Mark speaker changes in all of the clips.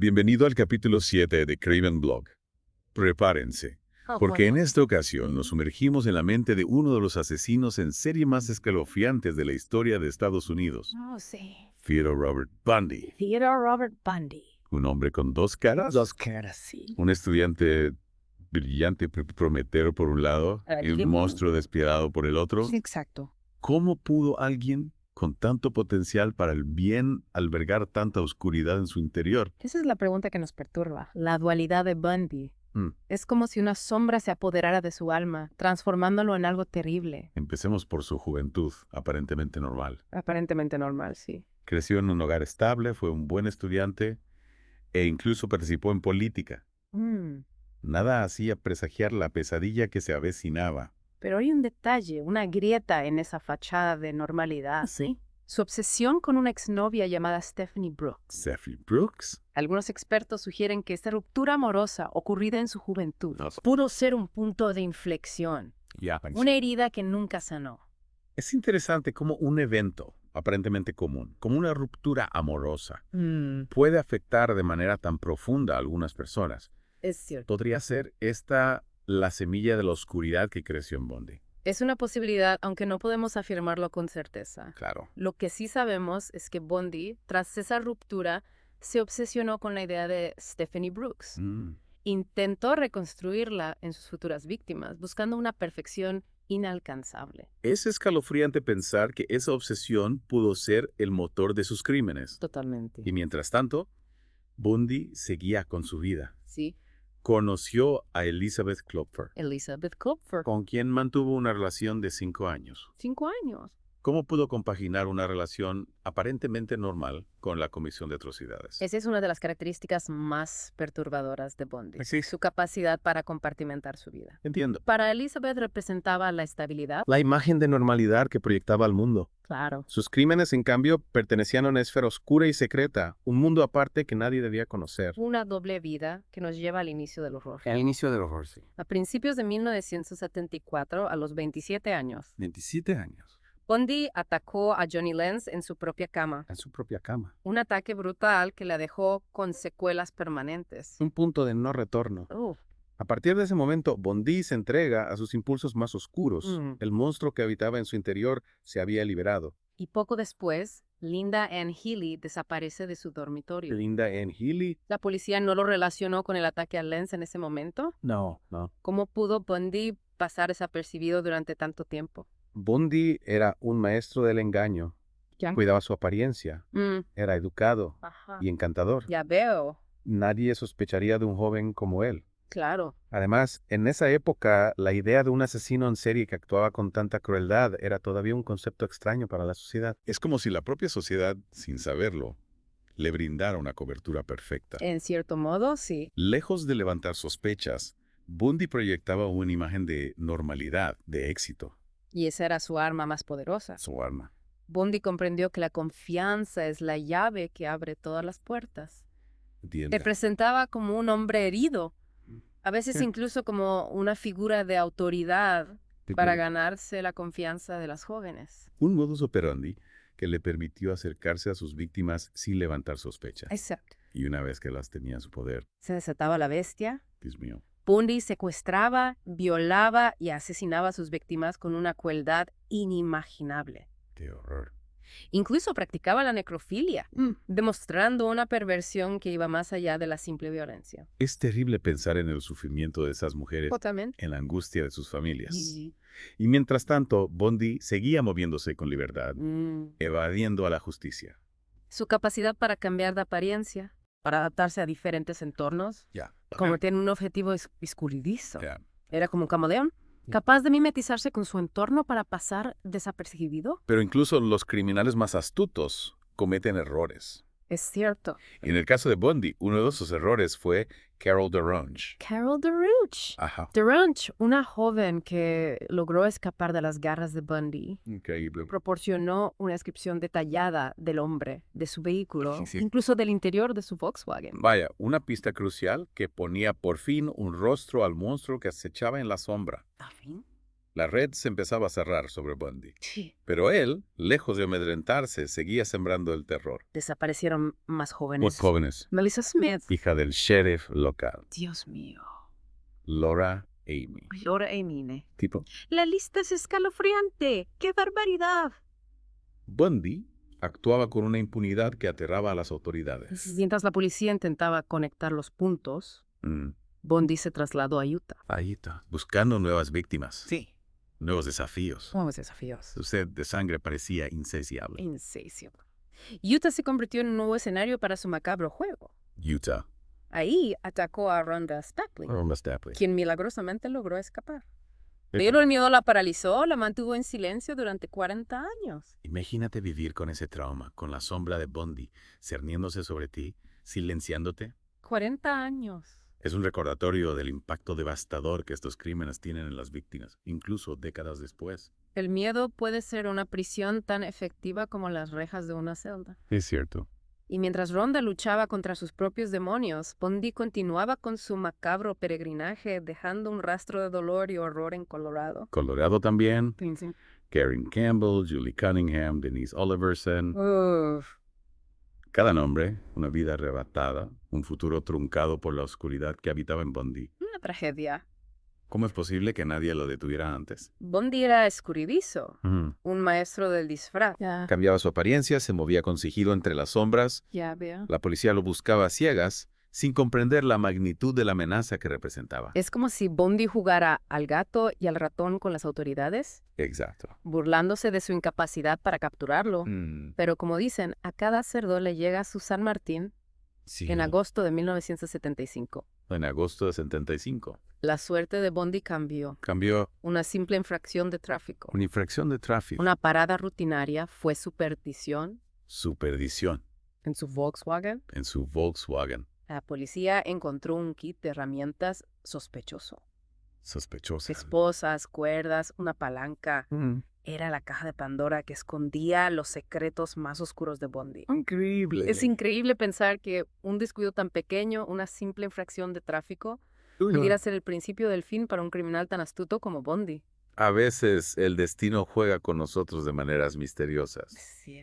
Speaker 1: Bienvenido al capítulo 7 de Craven Blog. Prepárense, porque en esta ocasión nos sumergimos en la mente de uno de los asesinos en serie más escalofriantes de la historia de Estados Unidos,
Speaker 2: Oh, sí.
Speaker 1: Theodore Robert Bundy.
Speaker 2: Theodore Robert Bundy.
Speaker 1: Un hombre con dos caras,
Speaker 2: Dos caras, sí.
Speaker 1: un estudiante brillante, prometedor por un lado, y un monstruo despiadado por el otro.
Speaker 2: Sí, exacto.
Speaker 1: ¿Cómo pudo alguien con tanto potencial para el bien albergar tanta oscuridad en su interior?
Speaker 2: Esa es la pregunta que nos perturba. La dualidad de Bundy.
Speaker 1: Mm.
Speaker 2: Es como si una sombra se apoderara de su alma, transformándolo en algo terrible.
Speaker 1: Empecemos por su juventud, aparentemente normal.
Speaker 2: Aparentemente normal, sí.
Speaker 1: Creció en un hogar estable, fue un buen estudiante e incluso participó en política. Nada hacía presagiar la pesadilla que se avecinaba.
Speaker 2: Pero hay un detalle, una grieta en esa fachada de normalidad.
Speaker 1: ¿Sí?
Speaker 2: Su obsesión con una exnovia llamada Stephanie Brooks.
Speaker 1: ¿Stephanie Brooks?
Speaker 2: Algunos expertos sugieren que esta ruptura amorosa ocurrida en su juventud
Speaker 1: No.
Speaker 2: pudo ser un punto de inflexión, una herida que nunca sanó.
Speaker 1: Es interesante cómo un evento aparentemente común, como una ruptura amorosa, puede afectar de manera tan profunda a algunas personas.
Speaker 2: Es cierto.
Speaker 1: ¿Podría ser esta la semilla de la oscuridad que creció en Bundy?
Speaker 2: Es una posibilidad, aunque no podemos afirmarlo con certeza.
Speaker 1: Claro.
Speaker 2: Lo que sí sabemos es que Bundy, tras esa ruptura, se obsesionó con la idea de Stephanie Brooks. Intentó reconstruirla en sus futuras víctimas, buscando una perfección inalcanzable.
Speaker 1: Es escalofriante pensar que esa obsesión pudo ser el motor de sus crímenes.
Speaker 2: Totalmente.
Speaker 1: Y mientras tanto, Bundy seguía con su vida.
Speaker 2: Sí.
Speaker 1: Conoció a Elizabeth Klopfer,
Speaker 2: Elizabeth Klopfer.
Speaker 1: con quien mantuvo una relación de 5 años.
Speaker 2: 5 años.
Speaker 1: ¿Cómo pudo compaginar una relación aparentemente normal con la comisión de atrocidades?
Speaker 2: Esa es una de las características más perturbadoras de Bundy.
Speaker 1: Sí.
Speaker 2: Su capacidad para compartimentar su vida.
Speaker 1: Entiendo.
Speaker 2: Para Elizabeth representaba la estabilidad.
Speaker 3: La imagen de normalidad que proyectaba al mundo.
Speaker 2: Claro.
Speaker 3: Sus crímenes, en cambio, pertenecían a una esfera oscura y secreta, un mundo aparte que nadie debía conocer.
Speaker 2: Una doble vida que nos lleva al inicio del horror.
Speaker 3: El inicio del horror, sí.
Speaker 2: A principios de 1974, a los 27 años,
Speaker 1: 27 años.
Speaker 2: Bundy atacó a Johnny Lenz en su propia cama.
Speaker 3: En su propia cama.
Speaker 2: Un ataque brutal que la dejó con secuelas permanentes.
Speaker 3: Un punto de no retorno. A partir de ese momento, Bundy se entrega a sus impulsos más oscuros. El monstruo que habitaba en su interior se había liberado.
Speaker 2: Y poco después, Linda Ann Healy desaparece de su dormitorio.
Speaker 3: Linda Ann Healy.
Speaker 2: ¿La policía no lo relacionó con el ataque a Lenz en ese momento?
Speaker 3: No.
Speaker 2: ¿Cómo pudo Bundy pasar desapercibido durante tanto tiempo?
Speaker 3: Bundy era un maestro del engaño.
Speaker 2: ¿Ya?
Speaker 3: Cuidaba su apariencia. Era educado y encantador.
Speaker 2: Ya veo.
Speaker 3: Nadie sospecharía de un joven como él.
Speaker 2: Claro.
Speaker 3: Además, en esa época, la idea de un asesino en serie que actuaba con tanta crueldad era todavía un concepto extraño para la sociedad.
Speaker 1: Es como si la propia sociedad, sin saberlo, le brindara una cobertura perfecta.
Speaker 2: En cierto modo, sí.
Speaker 1: Lejos de levantar sospechas, Bundy proyectaba una imagen de normalidad, de éxito.
Speaker 2: Y esa era su arma más poderosa.
Speaker 1: Su arma.
Speaker 2: Bundy comprendió que la confianza es la llave que abre todas las puertas.
Speaker 1: Entiende.
Speaker 2: Te presentaba como un hombre herido, a veces incluso como una figura de autoridad para ganarse la confianza de las jóvenes.
Speaker 1: Un modus operandi que le permitió acercarse a sus víctimas sin levantar sospechas.
Speaker 2: Exacto.
Speaker 1: Y una vez que las tenía en su poder,
Speaker 2: Se desataba la bestia.
Speaker 1: Dios mío.
Speaker 2: Bundy secuestraba, violaba y asesinaba a sus víctimas con una crueldad inimaginable.
Speaker 1: ¡Qué horror!
Speaker 2: Incluso practicaba la necrofilia, demostrando una perversión que iba más allá de la simple violencia.
Speaker 1: Es terrible pensar en el sufrimiento de esas mujeres,
Speaker 2: Totalmente.
Speaker 1: en la angustia de sus familias. Y mientras tanto, Bundy seguía moviéndose con libertad, evadiendo a la justicia.
Speaker 2: Su capacidad para cambiar de apariencia, para adaptarse a diferentes entornos, convertir en un objetivo escurridizo. Era como un camaleón, capaz de mimetizarse con su entorno para pasar desapercibido.
Speaker 1: Pero incluso los criminales más astutos cometen errores.
Speaker 2: Es cierto.
Speaker 1: Y en el caso de Bundy, uno de esos errores fue Carol DeRonge.
Speaker 2: Carol DeRonge.
Speaker 1: Ajá.
Speaker 2: DeRonge, una joven que logró escapar de las garras de Bundy,
Speaker 1: Increíble.
Speaker 2: proporcionó una descripción detallada del hombre, de su vehículo,
Speaker 1: Sí.
Speaker 2: incluso del interior de su Volkswagen.
Speaker 1: Vaya, una pista crucial que ponía por fin un rostro al monstruo que acechaba en la sombra.
Speaker 2: ¿A fin?
Speaker 1: La red se empezaba a cerrar sobre Bundy.
Speaker 2: Sí.
Speaker 1: Pero él, lejos de amedrentarse, seguía sembrando el terror.
Speaker 2: Desaparecieron más jóvenes.
Speaker 1: Los jóvenes.
Speaker 2: Melissa Smith.
Speaker 1: Hija del sheriff local.
Speaker 2: Dios mío.
Speaker 1: Laura Amy.
Speaker 2: Laura Amy.
Speaker 1: Tipo.
Speaker 2: La lista es escalofriante. ¡Qué barbaridad!
Speaker 1: Bundy actuaba con una impunidad que aterraba a las autoridades.
Speaker 2: Mientras la policía intentaba conectar los puntos, Bundy se trasladó a Utah.
Speaker 1: Ahí está. Buscando nuevas víctimas.
Speaker 3: Sí.
Speaker 1: Nuevos desafíos.
Speaker 2: Nuevos desafíos.
Speaker 1: Su sed de sangre parecía insaciable.
Speaker 2: Insaciable. Utah se convirtió en un nuevo escenario para su macabro juego.
Speaker 1: Utah.
Speaker 2: Ahí atacó a Rhonda Stapley, quien milagrosamente logró escapar. Pero el miedo la paralizó, la mantuvo en silencio durante 40 años.
Speaker 1: Imagínate vivir con ese trauma, con la sombra de Bundy cerniéndose sobre ti, silenciándote.
Speaker 2: 40 años.
Speaker 1: Es un recordatorio del impacto devastador que estos crímenes tienen en las víctimas, incluso décadas después.
Speaker 2: El miedo puede ser una prisión tan efectiva como las rejas de una celda.
Speaker 1: Es cierto.
Speaker 2: Y mientras Rhonda luchaba contra sus propios demonios, Bundy continuaba con su macabro peregrinaje, dejando un rastro de dolor y horror en Colorado.
Speaker 1: Colorado también.
Speaker 2: Sí.
Speaker 1: Karen Campbell, Julie Cunningham, Denise Oliverson.
Speaker 2: Uf.
Speaker 1: Cada nombre, una vida arrebatada, un futuro truncado por la oscuridad que habitaba en Bundy.
Speaker 2: Una tragedia.
Speaker 1: ¿Cómo es posible que nadie lo detuviera antes?
Speaker 2: Bundy era escurridizo, un maestro del disfraz.
Speaker 3: Cambiaba su apariencia, se movía con sigilo entre las sombras.
Speaker 2: Ya veo.
Speaker 3: La policía lo buscaba a ciegas, sin comprender la magnitud de la amenaza que representaba.
Speaker 2: Es como si Bundy jugara al gato y al ratón con las autoridades,
Speaker 1: Exacto.
Speaker 2: burlándose de su incapacidad para capturarlo. Pero como dicen, a cada cerdo le llega su San Martín
Speaker 3: Sí.
Speaker 2: en agosto de 1975.
Speaker 1: En agosto de 75.
Speaker 2: La suerte de Bundy cambió.
Speaker 1: Cambió
Speaker 2: Una simple infracción de tráfico.
Speaker 1: una infracción de tráfico.
Speaker 2: Una parada rutinaria fue su perdición
Speaker 1: Su perdición
Speaker 2: en su Volkswagen.
Speaker 1: en su Volkswagen.
Speaker 2: La policía encontró un kit de herramientas sospechoso.
Speaker 1: Sospechosa.
Speaker 2: Esposas, cuerdas, una palanca. Era la caja de Pandora que escondía los secretos más oscuros de Bundy.
Speaker 1: Increíble.
Speaker 2: Es increíble pensar que un descuido tan pequeño, una simple infracción de tráfico, pudiera ser el principio del fin para un criminal tan astuto como Bundy.
Speaker 1: A veces el destino juega con nosotros de maneras misteriosas.
Speaker 2: Sí.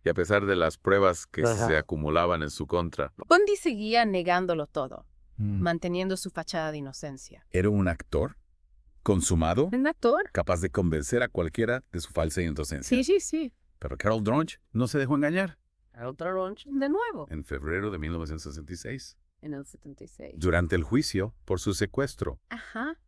Speaker 1: Y a pesar de las pruebas que se acumulaban en su contra,
Speaker 2: Bundy seguía negándolo todo, manteniendo su fachada de inocencia.
Speaker 1: ¿era un actor? ¿Consumado?
Speaker 2: ¿Un actor?
Speaker 1: Capaz de convencer a cualquiera de su falsa inocencia.
Speaker 2: Sí.
Speaker 1: Pero Carol Drunch no se dejó engañar.
Speaker 2: Carol Drunch, de nuevo,
Speaker 1: En febrero de 1966,
Speaker 2: en el 76.
Speaker 1: durante el juicio por su secuestro,
Speaker 2: Ajá,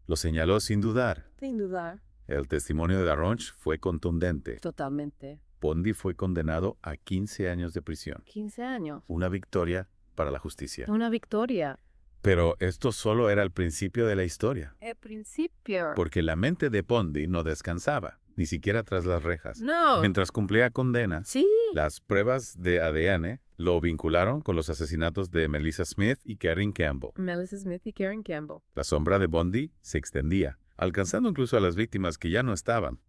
Speaker 1: lo señaló sin dudar.
Speaker 2: sin dudar.
Speaker 1: El testimonio de Drunch fue contundente.
Speaker 2: Totalmente.
Speaker 1: Bundy fue condenado a 15 años de prisión.
Speaker 2: 15 años.
Speaker 1: Una victoria para la justicia.
Speaker 2: Una victoria.
Speaker 1: Pero esto solo era el principio de la historia.
Speaker 2: El principio.
Speaker 1: Porque la mente de Bundy no descansaba, ni siquiera tras las rejas.
Speaker 2: No.
Speaker 1: Mientras cumplía condena,
Speaker 2: Sí.
Speaker 1: las pruebas de ADN lo vincularon con los asesinatos de Melissa Smith y Karen Campbell.
Speaker 2: Melissa Smith y Karen Campbell.
Speaker 1: La sombra de Bundy se extendía, alcanzando incluso a las víctimas que ya no estaban.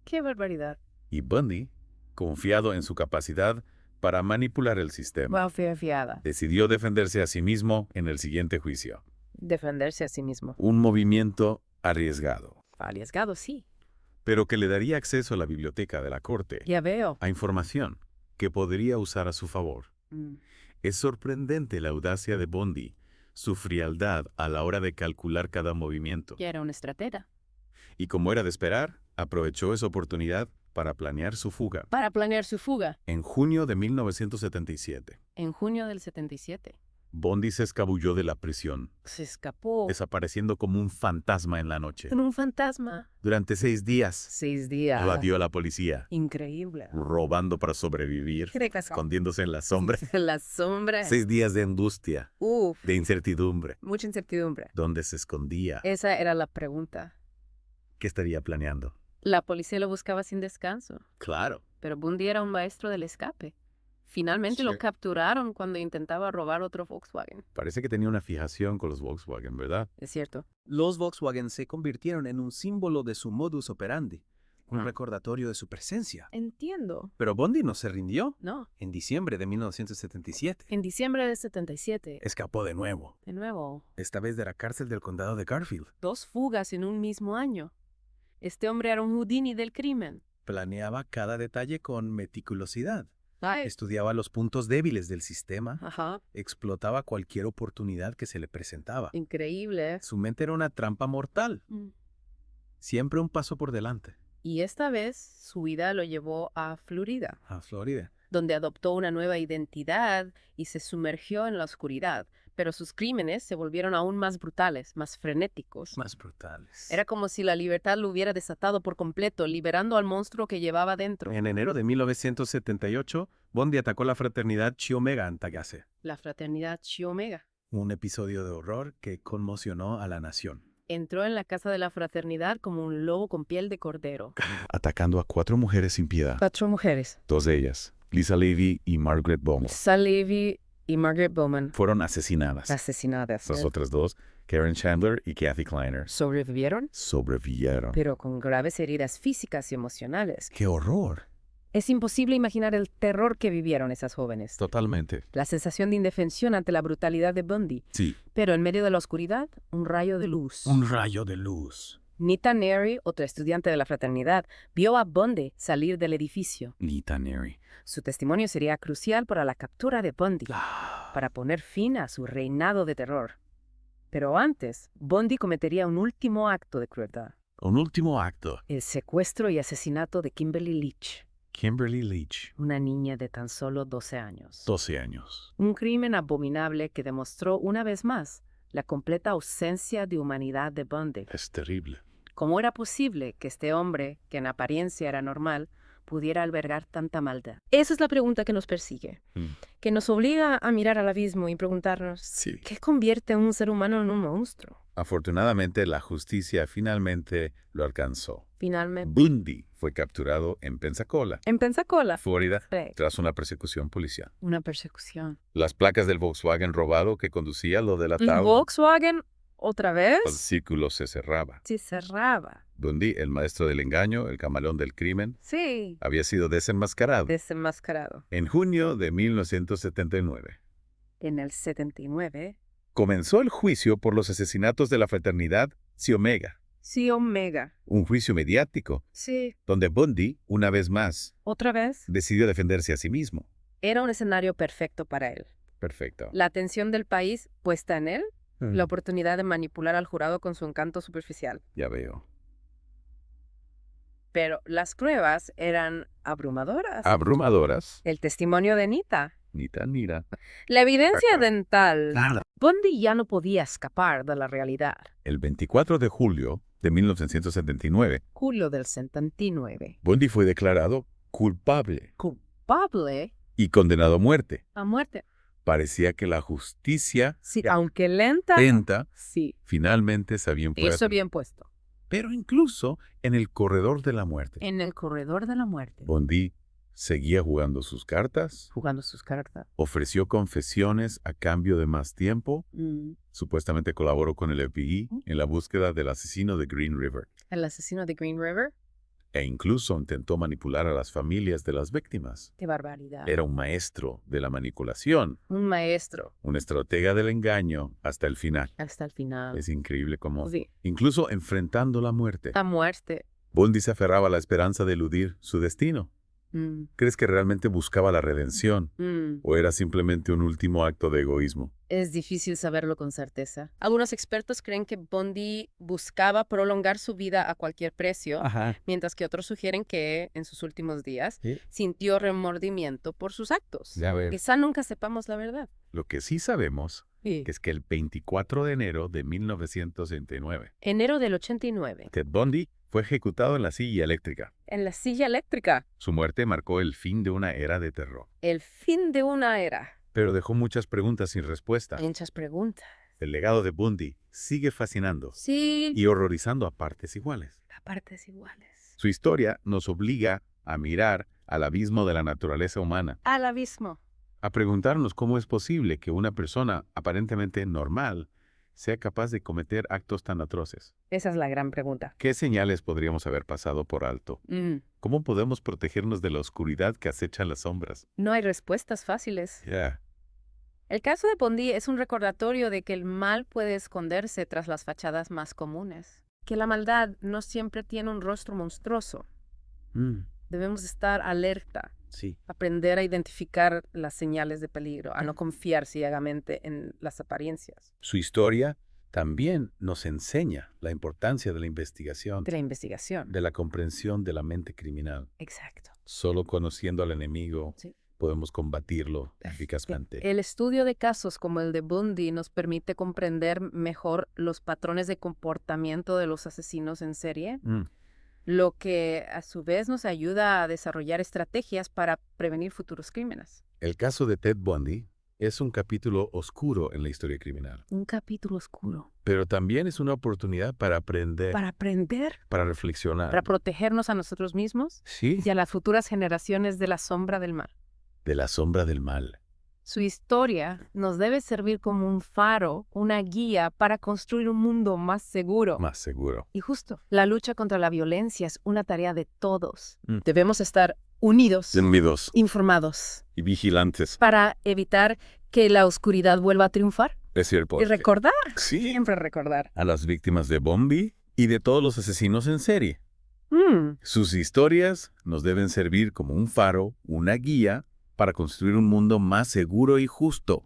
Speaker 2: ¡Qué barbaridad!
Speaker 1: Y Bundy, confiado en su capacidad para manipular el sistema,
Speaker 2: Wow, fiada.
Speaker 1: decidió defenderse a sí mismo en el siguiente juicio.
Speaker 2: Defenderse a sí mismo.
Speaker 1: Un movimiento arriesgado,
Speaker 2: Arriesgado, sí.
Speaker 1: pero que le daría acceso a la biblioteca de la corte,
Speaker 2: Ya veo.
Speaker 1: a información que podría usar a su favor. Es sorprendente la audacia de Bundy, su frialdad a la hora de calcular cada movimiento.
Speaker 2: Ya era una estratega.
Speaker 1: Y como era de esperar, aprovechó esa oportunidad para planear su fuga.
Speaker 2: Para planear su fuga.
Speaker 1: En junio de 1977,
Speaker 2: En junio del 77.
Speaker 1: Bundy se escabulló de la prisión,
Speaker 2: Se escapó.
Speaker 1: desapareciendo como un fantasma en la noche.
Speaker 2: Con un fantasma.
Speaker 1: Durante 6 días,
Speaker 2: 6 días.
Speaker 1: evadió a la policía,
Speaker 2: Increíble.
Speaker 1: robando para sobrevivir, escondiéndose en la sombra.
Speaker 2: La sombra.
Speaker 1: 6 días de angustia,
Speaker 2: Uf.
Speaker 1: de incertidumbre.
Speaker 2: Mucha incertidumbre.
Speaker 1: ¿Dónde se escondía?
Speaker 2: Esa era la pregunta.
Speaker 1: ¿Qué estaría planeando?
Speaker 2: La policía lo buscaba sin descanso.
Speaker 1: Claro.
Speaker 2: Pero Bundy era un maestro del escape. Finalmente lo capturaron cuando intentaba robar otro Volkswagen.
Speaker 1: Parece que tenía una fijación con los Volkswagen, ¿verdad?
Speaker 2: Es cierto.
Speaker 4: Los Volkswagen se convirtieron en un símbolo de su modus operandi, un recordatorio de su presencia.
Speaker 2: Entiendo.
Speaker 4: Pero Bundy no se rindió.
Speaker 2: No.
Speaker 4: En diciembre de 1977,
Speaker 2: En diciembre del 77.
Speaker 4: escapó de nuevo,
Speaker 2: De nuevo.
Speaker 4: esta vez de la cárcel del condado de Garfield.
Speaker 2: 2 fugas en un mismo año. Este hombre era un Houdini del crimen.
Speaker 4: Planeaba cada detalle con meticulosidad.
Speaker 2: Ay.
Speaker 4: Estudiaba los puntos débiles del sistema.
Speaker 2: Ajá.
Speaker 4: Explotaba cualquier oportunidad que se le presentaba.
Speaker 2: Increíble.
Speaker 4: Su mente era una trampa mortal. Siempre un paso por delante.
Speaker 2: Y esta vez su vida lo llevó a Florida,
Speaker 4: A Florida.
Speaker 2: donde adoptó una nueva identidad y se sumergió en la oscuridad. Pero sus crímenes se volvieron aún más brutales, más frenéticos.
Speaker 4: Más brutales.
Speaker 2: Era como si la libertad lo hubiera desatado por completo, liberando al monstruo que llevaba dentro.
Speaker 4: En enero de 1978, Bundy atacó la fraternidad Chi Omega en Tallahassee.
Speaker 2: La fraternidad Chi Omega.
Speaker 4: Un episodio de horror que conmocionó a la nación.
Speaker 2: Entró en la casa de la fraternidad como un lobo con piel de cordero.
Speaker 1: Atacando a 4 mujeres sin piedad.
Speaker 2: 4 mujeres.
Speaker 1: 2 de ellas, Lisa Levy y Margaret Bowman,
Speaker 2: Sal Levy y Margaret Bowman.
Speaker 1: fueron asesinadas.
Speaker 2: Asesinadas.
Speaker 1: Las otras 2, Karen Chandler y Kathy Kleiner,
Speaker 2: ¿Sobrevivieron?
Speaker 1: sobrevivieron.
Speaker 2: Pero con graves heridas físicas y emocionales.
Speaker 1: ¡Qué horror!
Speaker 2: Es imposible imaginar el terror que vivieron esas jóvenes.
Speaker 1: Totalmente.
Speaker 2: La sensación de indefensión ante la brutalidad de Bundy.
Speaker 1: Sí.
Speaker 2: Pero en medio de la oscuridad, un rayo de luz.
Speaker 4: Un rayo de luz.
Speaker 2: Nita Neri, otra estudiante de la fraternidad, vio a Bundy salir del edificio.
Speaker 1: Nita Neri.
Speaker 2: Su testimonio sería crucial para la captura de Bundy, para poner fin a su reinado de terror. Pero antes, Bundy cometería un último acto de crueldad.
Speaker 1: Un último acto.
Speaker 2: El secuestro y asesinato de Kimberly Leach,
Speaker 1: Kimberly Leach,
Speaker 2: una niña de tan solo 12 años.
Speaker 1: 12 años.
Speaker 2: Un crimen abominable que demostró una vez más la completa ausencia de humanidad de Bundy.
Speaker 1: Es terrible.
Speaker 2: ¿Cómo era posible que este hombre, que en apariencia era normal, pudiera albergar tanta maldad? Esa es la pregunta que nos persigue, que nos obliga a mirar al abismo y preguntarnos,
Speaker 1: Sí.
Speaker 2: ¿qué convierte a un ser humano en un monstruo?
Speaker 1: Afortunadamente, la justicia finalmente lo alcanzó.
Speaker 2: Finalmente.
Speaker 1: Bundy fue capturado en Pensacola,
Speaker 2: En Pensacola.
Speaker 1: Florida,
Speaker 2: Sí.
Speaker 1: tras una persecución policial.
Speaker 2: Una persecución.
Speaker 1: Las placas del Volkswagen robado que conducía lo
Speaker 2: ¿Un
Speaker 1: delataron.
Speaker 2: Volkswagen otra vez?
Speaker 1: El círculo se cerraba.
Speaker 2: Sí, cerraba.
Speaker 1: Bundy, el maestro del engaño, el camaleón del crimen,
Speaker 2: Sí.
Speaker 1: había sido desenmascarado
Speaker 2: Desenmascarado.
Speaker 1: en junio de 1979.
Speaker 2: En el 79.
Speaker 1: Comenzó el juicio por los asesinatos de la fraternidad Psi Omega,
Speaker 2: Sí, Omega.
Speaker 1: un juicio mediático
Speaker 2: Sí.
Speaker 1: donde Bundy, una vez más,
Speaker 2: ¿Otra vez?
Speaker 1: decidió defenderse a sí mismo.
Speaker 2: Era un escenario perfecto para él.
Speaker 1: Perfecto.
Speaker 2: La atención del país puesta en él, la oportunidad de manipular al jurado con su encanto superficial.
Speaker 1: Ya veo.
Speaker 2: Pero las pruebas eran abrumadoras.
Speaker 1: Abrumadoras.
Speaker 2: El testimonio de Nita.
Speaker 1: Nita.
Speaker 2: La evidencia dental.
Speaker 1: Nada.
Speaker 2: Bundy ya no podía escapar de la realidad.
Speaker 1: El 24 de julio de 1979,
Speaker 2: Julio del 79.
Speaker 1: Bundy fue declarado culpable
Speaker 2: Culpable
Speaker 1: y condenado a muerte.
Speaker 2: a muerte.
Speaker 1: Parecía que la justicia
Speaker 2: Sí, aunque lenta.
Speaker 1: lenta
Speaker 2: Sí,
Speaker 1: finalmente se había impuesto.
Speaker 2: eso bien puesto.
Speaker 1: Pero incluso en el corredor de la muerte,
Speaker 2: En el corredor de la muerte.
Speaker 1: Bundy seguía jugando sus cartas,
Speaker 2: Jugando sus cartas.
Speaker 1: ofreció confesiones a cambio de más tiempo, supuestamente colaboró con el FBI en la búsqueda del asesino de Green River
Speaker 2: El asesino de Green River.
Speaker 1: e incluso intentó manipular a las familias de las víctimas.
Speaker 2: Qué barbaridad.
Speaker 1: Era un maestro de la manipulación,
Speaker 2: Un maestro.
Speaker 1: un estratega del engaño hasta el final.
Speaker 2: Hasta el final.
Speaker 1: Es increíble cómo,
Speaker 2: Sí.
Speaker 1: incluso enfrentando la muerte,
Speaker 2: La muerte.
Speaker 1: Bundy se aferraba a la esperanza de eludir su destino. ¿Crees que realmente buscaba la redención o era simplemente un último acto de egoísmo?
Speaker 2: Es difícil saberlo con certeza. Algunos expertos creen que Bundy buscaba prolongar su vida a cualquier precio, mientras que otros sugieren que, en sus últimos días,
Speaker 3: Sí.
Speaker 2: sintió remordimiento por sus actos.
Speaker 3: Ya veo.
Speaker 2: Quizá nunca sepamos la verdad.
Speaker 1: Lo que sí sabemos
Speaker 2: Sí.
Speaker 1: es que el 24 de enero de 1969,
Speaker 2: Enero del 89.
Speaker 1: Ted Bundy fue ejecutado en la silla eléctrica.
Speaker 2: En la silla eléctrica.
Speaker 1: Su muerte marcó el fin de una era de terror,
Speaker 2: El fin de una era.
Speaker 1: pero dejó muchas preguntas sin respuesta.
Speaker 2: Muchas preguntas.
Speaker 1: El legado de Bundy sigue fascinando
Speaker 2: Sí.
Speaker 1: y horrorizando a partes iguales.
Speaker 2: A partes iguales.
Speaker 1: Su historia nos obliga a mirar al abismo de la naturaleza humana,
Speaker 2: Al abismo.
Speaker 1: a preguntarnos cómo es posible que una persona aparentemente normal sea capaz de cometer actos tan atroces.
Speaker 2: Esa es la gran pregunta.
Speaker 1: ¿Qué señales podríamos haber pasado por alto? ¿Cómo podemos protegernos de la oscuridad que acecha las sombras?
Speaker 2: No hay respuestas fáciles. El caso de Bundy es un recordatorio de que el mal puede esconderse tras las fachadas más comunes. que la maldad no siempre tiene un rostro monstruoso. Debemos estar alerta,
Speaker 3: Sí.
Speaker 2: aprender a identificar las señales de peligro, a no confiar ciegamente en las apariencias.
Speaker 3: Su historia también nos enseña la importancia de la investigación,
Speaker 2: De la investigación.
Speaker 3: de la comprensión de la mente criminal.
Speaker 2: Exacto.
Speaker 3: Solo conociendo al enemigo
Speaker 2: Sí.
Speaker 3: podemos combatirlo eficazmente.
Speaker 2: El estudio de casos como el de Bundy nos permite comprender mejor los patrones de comportamiento de los asesinos en serie, lo que a su vez nos ayuda a desarrollar estrategias para prevenir futuros crímenes.
Speaker 3: El caso de Ted Bundy es un capítulo oscuro en la historia criminal,
Speaker 2: Un capítulo oscuro.
Speaker 3: pero también es una oportunidad para aprender,
Speaker 2: Para aprender,
Speaker 3: para reflexionar.
Speaker 2: para protegernos a nosotros mismos
Speaker 3: Sí,
Speaker 2: y a las futuras generaciones de la sombra del mal.
Speaker 3: de la sombra del mal.
Speaker 2: Su historia nos debe servir como un faro, una guía para construir un mundo más seguro
Speaker 3: Más seguro.
Speaker 2: y justo. La lucha contra la violencia es una tarea de todos.
Speaker 3: Mm.
Speaker 2: Debemos estar unidos,
Speaker 1: Unidos
Speaker 2: informados,
Speaker 1: y vigilantes.
Speaker 2: para evitar que la oscuridad vuelva a triunfar.
Speaker 1: Es cierto.
Speaker 2: Y recordar,
Speaker 1: Sí.
Speaker 2: siempre recordar.
Speaker 1: A las víctimas de Bundy y de todos los asesinos en serie.
Speaker 2: Mm,
Speaker 1: Sus historias nos deben servir como un faro, una guía, para construir un mundo más seguro y justo.